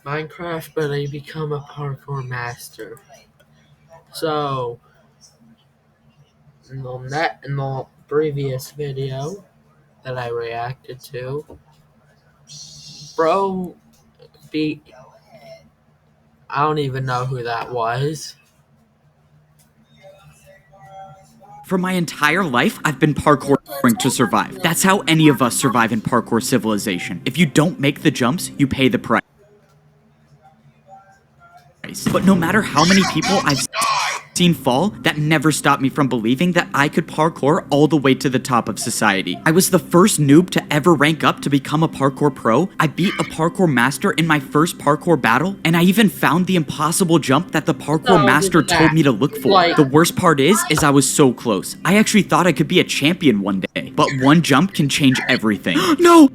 Minecraft, but I become a parkour master. So, in the previous video that I reacted to, bro beat. I don't even know who that was. For my entire life, I've been parkouring to survive. That's how any of us survive in Parkour Civilization. If you don't make the jumps, you pay the price. But no matter how many people I've seen fall, that never stopped me from believing that I could parkour all the way to the top of society. I was the first noob to ever rank up to become a parkour pro. I beat a parkour master in my first parkour battle, and I even found the impossible jump that the parkour master told me to look for. The worst part is I was so close. I actually thought I could be a champion one day, but one jump can change everything. No!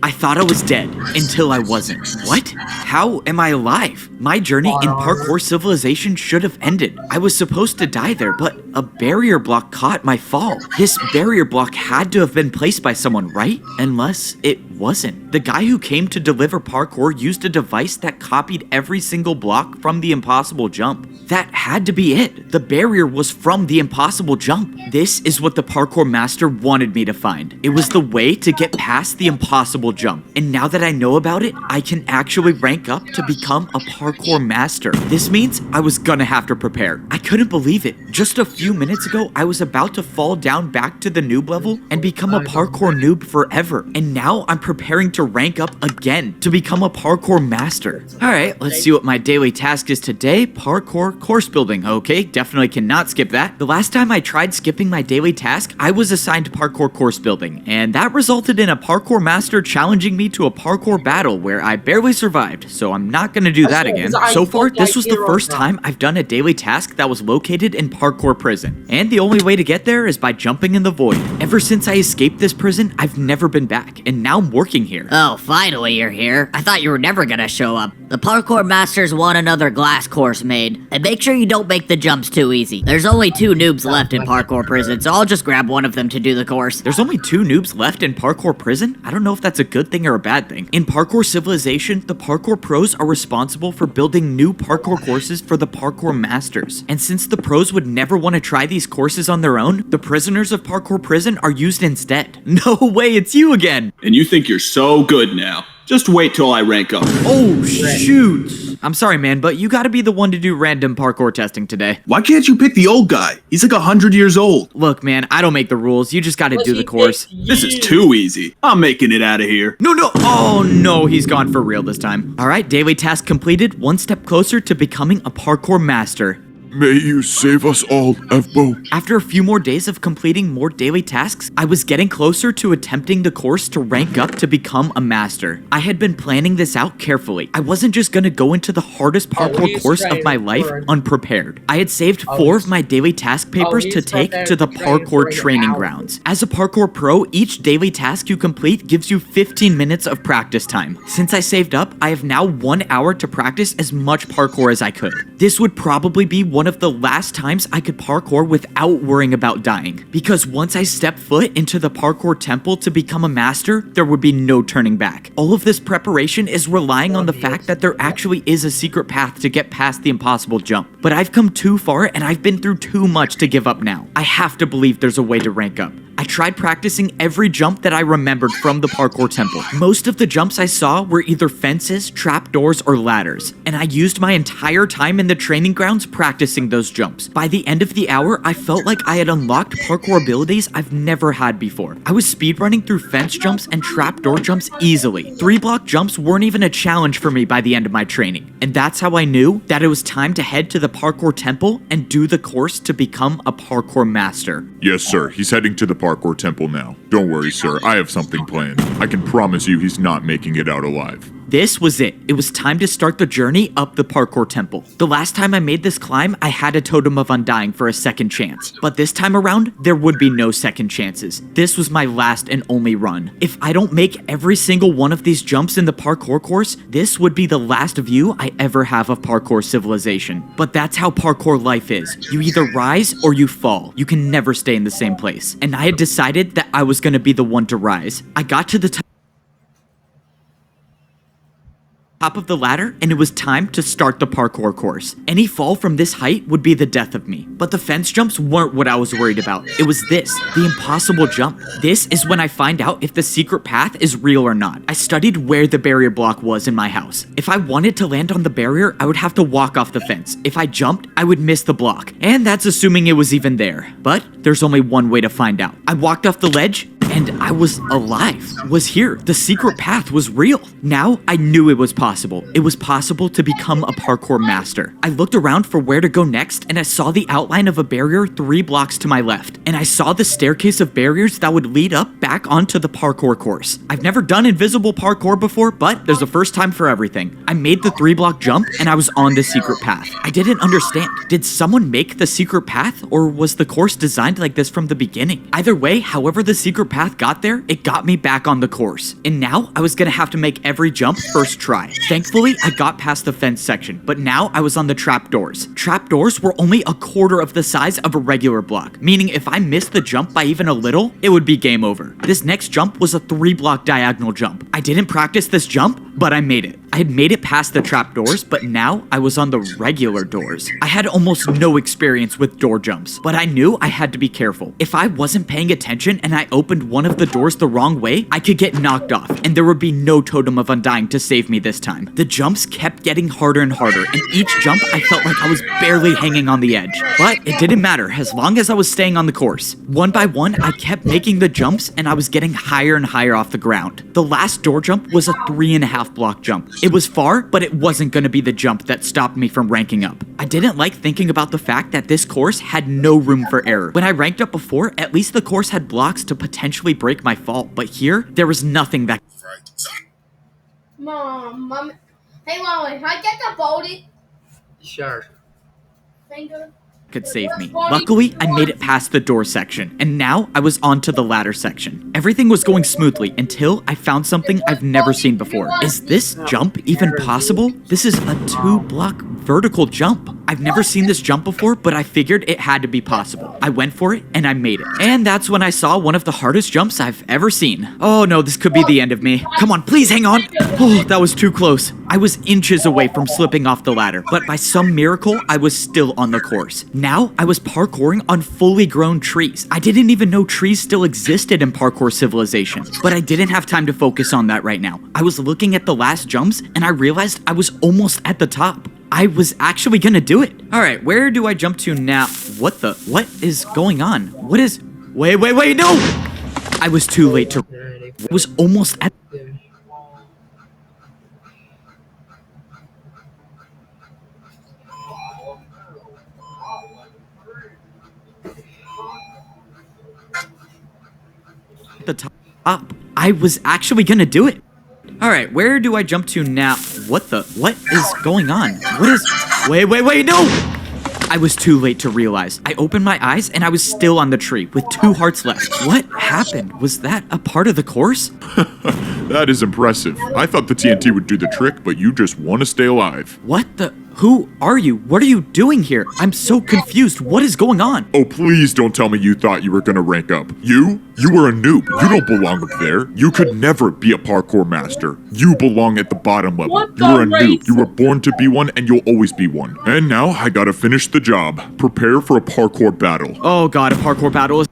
I thought I was dead, until I wasn't. What? How am I alive? My journey in Parkour Civilization should have ended. I was supposed to die there, but a barrier block caught my fall. This barrier block had to have been placed by someone, right? Unless it wasn't. The guy who came to deliver parkour used a device that copied every single block from the impossible jump. That had to be it. The barrier was from the impossible jump. This is what the parkour master wanted me to find. It was the way to get past the impossible jump. And now that I know about it, I can actually rank up to become a parkour master. This means I was gonna have to prepare. I couldn't believe it. Just a few minutes ago, I was about to fall down back to the noob level and become a parkour noob forever. And now I'm preparing to rank up again to become a parkour master. Alright, let's see what my daily task is today. Parkour course building. Okay, definitely cannot skip that. The last time I tried skipping my daily task, I was assigned parkour course building, and that resulted in a parkour master challenging me to a parkour battle where I barely survived, so I'm not gonna do that again. So far, this was the first time I've done a daily task that was located in parkour prison, and the only way to get there is by jumping in the void. Ever since I escaped this prison, I've never been back, and now I'm working here. Oh, finally you're here. I thought you were never gonna show up. The parkour masters want another glass course made, and make sure you don't make the jumps too easy. There's only 2 noobs left in parkour prison, so I'll just grab one of them to do the course. There's only 2 noobs left in parkour prison? I don't know if that's a good thing or a bad thing. In Parkour Civilization, the parkour pros are responsible for building new parkour courses for the parkour masters. And since the pros would never want to try these courses on their own, the prisoners of parkour prison are used instead. No way, it's you again! And you think you're so good now. Just wait till I rank up. Oh, shoot. I'm sorry, man, but you gotta be the one to do random parkour testing today. Why can't you pick the old guy? He's like 100 years old. Look, man, I don't make the rules. You just gotta do the course. This is too easy. I'm making it out of here. No. Oh, no, he's gone for real this time. All right, daily task completed. One step closer to becoming a parkour master. May you save us all, Evbo. After a few more days of completing more daily tasks, I was getting closer to attempting the course to rank up to become a master. I had been planning this out carefully. I wasn't just gonna go into the hardest parkour course of my life unprepared. I had saved 4 of my daily task papers to take to the parkour training grounds. As a parkour pro, each daily task you complete gives you 15 minutes of practice time. Since I saved up, I have now 1 hour to practice as much parkour as I could. This would probably be one of the last times I could parkour without worrying about dying. Because once I stepped foot into the parkour temple to become a master, there would be no turning back. All of this preparation is relying on the fact that there actually is a secret path to get past the impossible jump. But I've come too far and I've been through too much to give up now. I have to believe there's a way to rank up. I tried practicing every jump that I remembered from the parkour temple. Most of the jumps I saw were either fences, trapdoors, or ladders, and I used my entire time in the training grounds practicing those jumps. By the end of the hour, I felt like I had unlocked parkour abilities I've never had before. I was speedrunning through fence jumps and trapdoor jumps easily. 3-block jumps weren't even a challenge for me by the end of my training, and that's how I knew that it was time to head to the parkour temple and do the course to become a parkour master. Yes, sir. He's heading to the parkour temple now. Don't worry, sir. I have something planned. I can promise you he's not making it out alive. This was it. It was time to start the journey up the parkour temple. The last time I made this climb, I had a totem of undying for a second chance. But this time around, there would be no second chances. This was my last and only run. If I don't make every single one of these jumps in the parkour course, this would be the last view I ever have of Parkour Civilization. But that's how parkour life is. You either rise or you fall. You can never stay in the same place. And I had decided that I was gonna be the one to rise. I got to the top top of the ladder, and it was time to start the parkour course. Any fall from this height would be the death of me. But the fence jumps weren't what I was worried about. It was this, the impossible jump. This is when I find out if the secret path is real or not. I studied where the barrier block was in my house. If I wanted to land on the barrier, I would have to walk off the fence. If I jumped, I would miss the block. And that's assuming it was even there. But there's only one way to find out. I walked off the ledge, and I was alive, was here. The secret path was real. Now I knew it was possible. It was possible to become a parkour master. I looked around for where to go next, and I saw the outline of a barrier 3 blocks to my left. And I saw the staircase of barriers that would lead up back onto the parkour course. I've never done invisible parkour before, but there's a first time for everything. I made the 3-block jump, and I was on the secret path. I didn't understand. Did someone make the secret path, or was the course designed like this from the beginning? Either way, however the secret path got there, it got me back on the course. And now I was gonna have to make every jump first try. Thankfully, I got past the fence section, but now I was on the trapdoors. Trapdoors were only a quarter of the size of a regular block, meaning if I missed the jump by even a little, it would be game over. This next jump was a 3-block diagonal jump. I didn't practice this jump, but I made it. I had made it past the trapdoors, but now I was on the regular doors. I had almost no experience with door jumps, but I knew I had to be careful. If I wasn't paying attention and I opened one of the doors the wrong way, I could get knocked off, and there would be no totem of undying to save me this time. The jumps kept getting harder and harder, and each jump I felt like I was barely hanging on the edge. But it didn't matter as long as I was staying on the course. One by one, I kept making the jumps, and I was getting higher and higher off the ground. The last door jump was a 3.5-block jump. It was far, but it wasn't going to be the jump that stopped me from ranking up. I didn't like thinking about the fact that this course had no room for error. When I ranked up before, at least the course had blocks to potentially break my fall, but here, there was nothing that Mom. Hey, Mom, can I get the body? Sure. Finger. could save me. Luckily, I made it past the door section, and now I was onto the ladder section. Everything was going smoothly until I found something I've never seen before. Is this jump even possible? This is a 2-block vertical jump. I've never seen this jump before, but I figured it had to be possible. I went for it, and I made it. And that's when I saw one of the hardest jumps I've ever seen. Oh no, this could be the end of me. Come on, please hang on. Oh, that was too close. I was inches away from slipping off the ladder, but by some miracle, I was still on the course. Now, I was parkouring on fully grown trees. I didn't even know trees still existed in Parkour Civilization, but I didn't have time to focus on that right now. I was looking at the last jumps, and I realized I was almost at the top. I was actually gonna do it. All right, where do I jump to now? What is going on? Wait, no! I was too late to, I was almost at, the top. I was actually gonna do it. All right, where do I jump to now? What is going on? Wait, no! I was too late to realize. I opened my eyes and I was still on the tree with 2 hearts left. What happened? Was that a part of the course? That is impressive. I thought the TNT would do the trick, but you just want to stay alive. Who are you? What are you doing here? I'm so confused. What is going on? Oh, please don't tell me you thought you were gonna rank up. You were a noob. You don't belong up there. You could never be a parkour master. You belong at the bottom level. You were a noob. You were born to be one, and you'll always be one. And now, I gotta finish the job. Prepare for a parkour battle. Oh god, a parkour battle is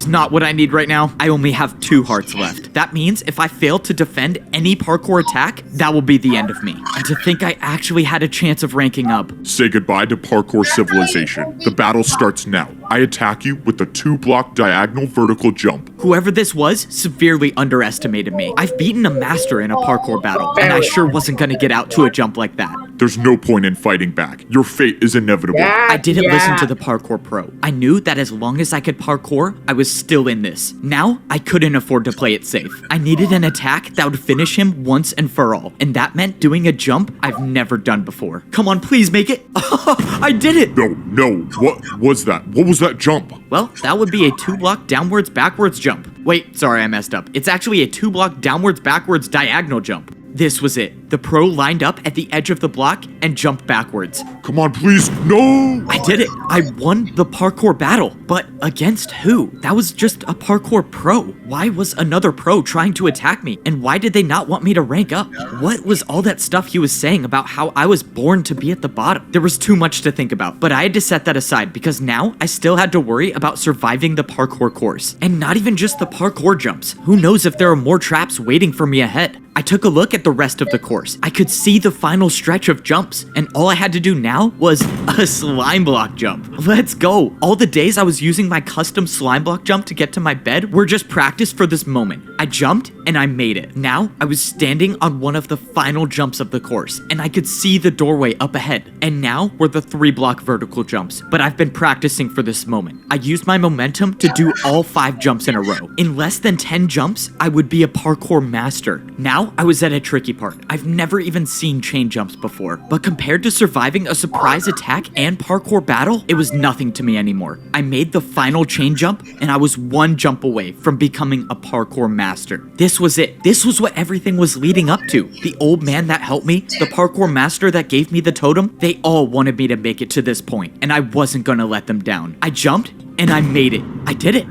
not what I need right now. I only have 2 hearts left. That means if I fail to defend any parkour attack, that will be the end of me. And to think I actually had a chance of ranking up. Say goodbye to Parkour Civilization. The battle starts now. I attack you with a 2-block diagonal vertical jump. Whoever this was severely underestimated me. I've beaten a master in a parkour battle, and I sure wasn't gonna get out to a jump like that. There's no point in fighting back. Your fate is inevitable. I didn't listen to the parkour pro. I knew that as long as I could parkour, I was still in this. Now, I couldn't afford to play it safe. I needed an attack that would finish him once and for all, and that meant doing a jump I've never done before. Come on, please make it. I did it. No. What was that? What was that jump? Well, that would be a 2-block downwards backwards jump. Wait, sorry, I messed up. It's actually a 2-block downwards backwards diagonal jump. This was it. The pro lined up at the edge of the block and jumped backwards. Come on, please. No! I did it. I won the parkour battle. But against who? That was just a parkour pro. Why was another pro trying to attack me? And why did they not want me to rank up? What was all that stuff he was saying about how I was born to be at the bottom? There was too much to think about, but I had to set that aside because now I still had to worry about surviving the parkour course. And not even just the parkour jumps. Who knows if there are more traps waiting for me ahead? I took a look at the rest of the course. I could see the final stretch of jumps, and all I had to do now was a slime block jump. Let's go. All the days I was using my custom slime block jump to get to my bed were just practice for this moment. I jumped, and I made it. Now, I was standing on one of the final jumps of the course, and I could see the doorway up ahead. And now were the 3-block vertical jumps, but I've been practicing for this moment. I used my momentum to do all 5 jumps in a row. In less than 10 jumps, I would be a parkour master. Now, I was at a tricky part. I've never even seen chain jumps before, but compared to surviving a surprise attack and parkour battle, it was nothing to me anymore. I made the final chain jump, and I was 1 jump away from becoming a parkour master. This was it. This was what everything was leading up to. The old man that helped me, the parkour master that gave me the totem, they all wanted me to make it to this point, and I wasn't gonna let them down. I jumped, and I made it. I did it.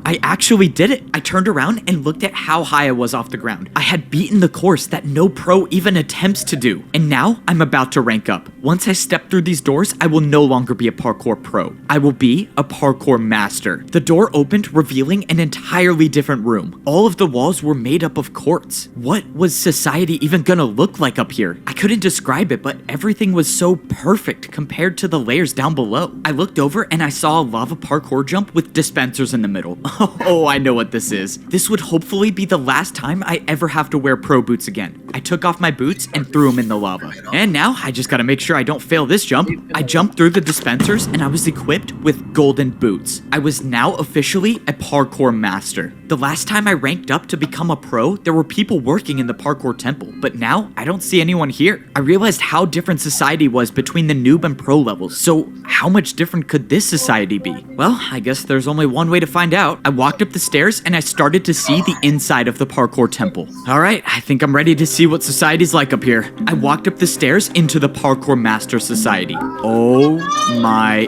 I actually did it. I turned around and looked at how high I was off the ground. I had beaten the course that no pro even attempts to do. And now I'm about to rank up. Once I step through these doors, I will no longer be a parkour pro. I will be a parkour master. The door opened, revealing an entirely different room. All of the walls were made up of quartz. What was society even gonna look like up here? I couldn't describe it, but everything was so perfect compared to the layers down below. I looked over and I saw a lava parkour jump with dispensers in the middle. Oh, I know what this is. This would hopefully be the last time I ever have to wear pro boots again. I took off my boots and threw them in the lava. And now I just gotta make sure I don't fail this jump. I jumped through the dispensers and I was equipped with golden boots. I was now officially a parkour master. The last time I ranked up to become a pro, there were people working in the parkour temple, but now I don't see anyone here. I realized how different society was between the noob and pro levels, so how much different could this society be? Well, I guess there's only one way to find out. I walked up the stairs and I started to see the inside of the parkour temple. Alright, I think I'm ready to see what society's like up here. I walked up the stairs into the Parkour Master Society. Oh my...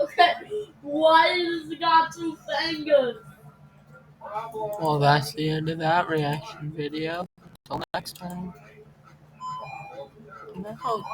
Okay, why does it got 2 fingers? Well, that's the end of that reaction video. Until next time. I'm out.